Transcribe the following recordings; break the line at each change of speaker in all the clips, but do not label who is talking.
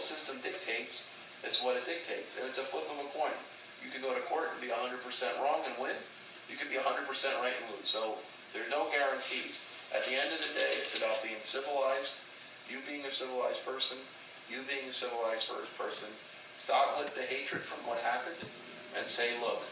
system dictates, it's what it dictates. And it's a flip of a coin. You can go to court and be 100% wrong and win. You can be 100% right and lose. So there's no guarantees. At the end of the day, it's about being civilized, you being a civilized person, you being a civilized person. Stop with the hatred from what happened and say, look,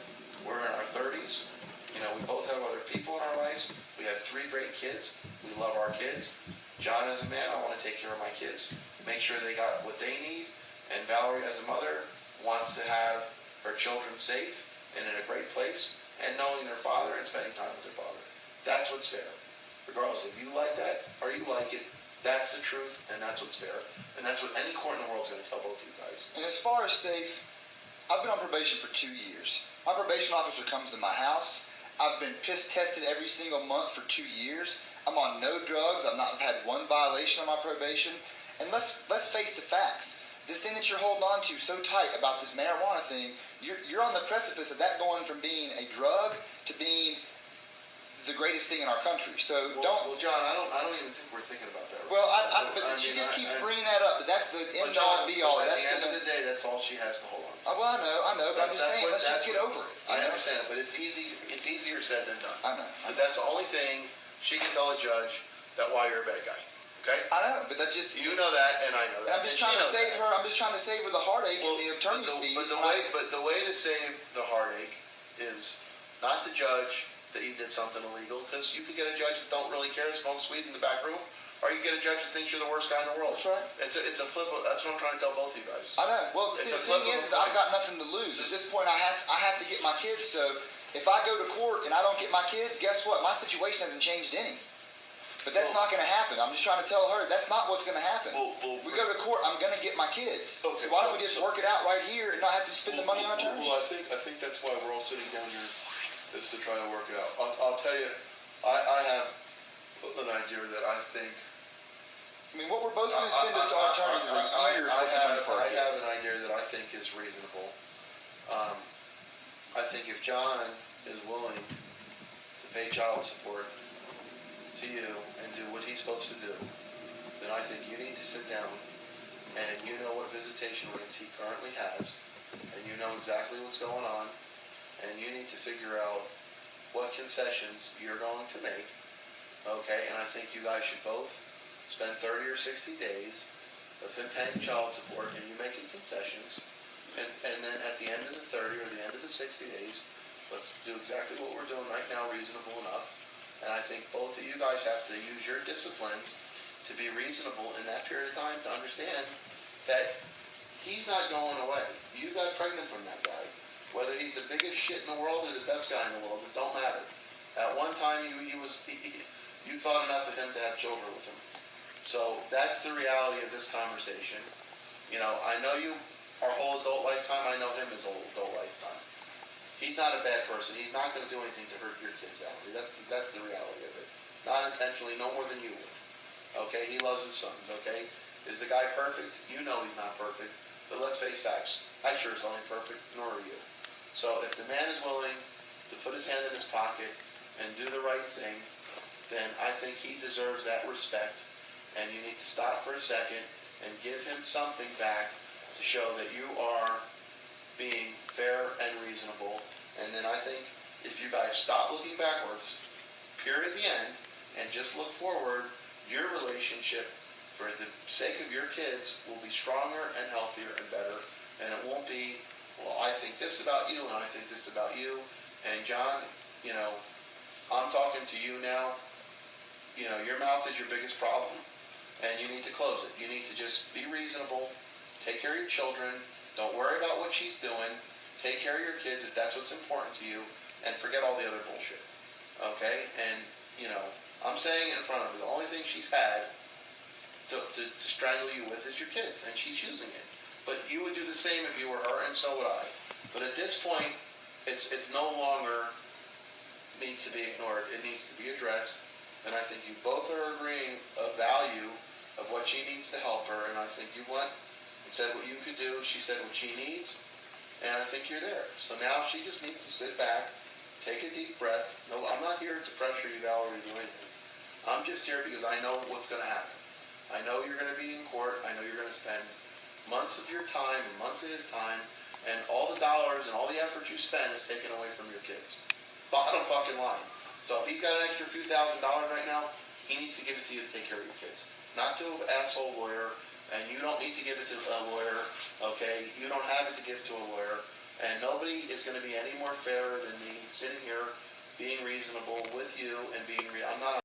we're in our 30s. You know, we both have other people in our lives. We have 3 great kids. We love our kids. John, as a man, I want to take care of my kids, make sure they got what they need. And Valerie, as a mother, wants to have her children safe and in a great place and knowing their father and spending time with their father. That's what's fair. Regardless if you like that or you like it, that's the truth and that's what's fair. And that's what any court in the world is going to tell both of you guys.
And as far as safe, I've been on probation for 2 years. My probation officer comes to my house. I've been piss tested every single month for 2 years. I'm on no drugs. I've had 1 violation on my probation. And let's face the facts. This thing that you're holding on to so tight about this marijuana thing, you're on the precipice of that going from being a drug to being the greatest thing in our country. So
Well, John, I don't even think we're thinking about that. Right
well, she just keeps bringing that up. But that's the end all be all.
At the end of the day, that's all she has to hold on to.
Well, I know, but I'm just saying, let's just get over it.
I understand, but it's easier said than done.
I know.
But that's the only thing she can tell a judge that why you're a bad guy. Okay?
I know, but that's just...
You know that, and I know that.
I'm just trying to save her. I'm just trying to save her the heartache and the attorney's fees.
But the way to save the heartache is not to judge that you did something illegal, because you could get a judge that don't really care, smokes weed in the back room, or you get a judge that thinks you're the worst guy in the world.
That's right.
It's a flip. That's what I'm trying to tell both of you guys.
I know. Well, see, the thing is I've got nothing to lose. At this point, I have to get my kids. So if I go to court and I don't get my kids, guess what? My situation hasn't changed any. But that's not going to happen. I'm just trying to tell her that's not what's going to happen. We go to court, I'm going to get my kids.
Okay,
so why don't we just work it out right here and not have to spend the money on attorneys?
Well, I think that's why we're all sitting down here, is to try to work it out. I'll tell you, I have an idea that I think...
I mean, what we're both going to spend on attorneys is a year.
I have an idea that I think is reasonable. I think if John is willing to pay child support to you and do what he's supposed to do, then I think you need to sit down and you know what visitation rates he currently has, and you know exactly what's going on, and you need to figure out what concessions you're going to make, okay? And I think you guys should both spend 30 or 60 days of him paying child support and you making concessions, and then at the end of the 30 or the end of the 60 days, let's do exactly what we're doing right now, reasonable enough. And I think both of you guys have to use your disciplines to be reasonable in that period of time to understand that he's not going away. You got pregnant from that guy. Whether he's the biggest shit in the world or the best guy in the world, it don't matter. At one time, you thought enough of him to have children with him. So that's the reality of this conversation. You know, I know you our whole adult lifetime. I know him his whole adult lifetime. He's not a bad person. He's not going to do anything to hurt your kids, Valerie. That's the reality of it. Not intentionally, no more than you would. Okay? He loves his sons, okay? Is the guy perfect? You know he's not perfect. But let's face facts. I sure as hell ain't perfect, nor are you. So if the man is willing to put his hand in his pocket and do the right thing, then I think he deserves that respect. And you need to stop for a second and give him something back to show that you are being fair and reasonable. And then I think if you guys stop looking backwards, period at the end, and just look forward, your relationship, for the sake of your kids, will be stronger and healthier and better. And it won't be, well, I think this about you and I think this about you. And John, you know, I'm talking to you now. You know, your mouth is your biggest problem, and you need to close it. You need to just be reasonable, take care of your children, don't worry about what she's doing, take care of your kids if that's what's important to you, and forget all the other bullshit. Okay? And, you know, I'm saying in front of her, the only thing she's had to strangle you with is your kids, and she's using it. But you would do the same if you were her, and so would I. But at this point, it's no longer needs to be ignored. It needs to be addressed. And I think you both are agreeing a value of what she needs to help her. And I think you went and said what you could do. She said what she needs. And I think you're there. So now she just needs to sit back, take a deep breath. No, I'm not here to pressure you, Valerie, to do anything. I'm just here because I know what's going to happen. I know you're going to be in court. I know you're going to spend months of your time and months of his time, and all the dollars and all the effort you spend is taken away from your kids. Bottom fucking line. So if he's got an extra few $1,000s right now, he needs to give it to you to take care of your kids. Not to an asshole lawyer, and you don't need to give it to a lawyer, okay? You don't have it to give to a lawyer, and nobody is going to be any more fairer than me sitting here being reasonable with you and being I'm not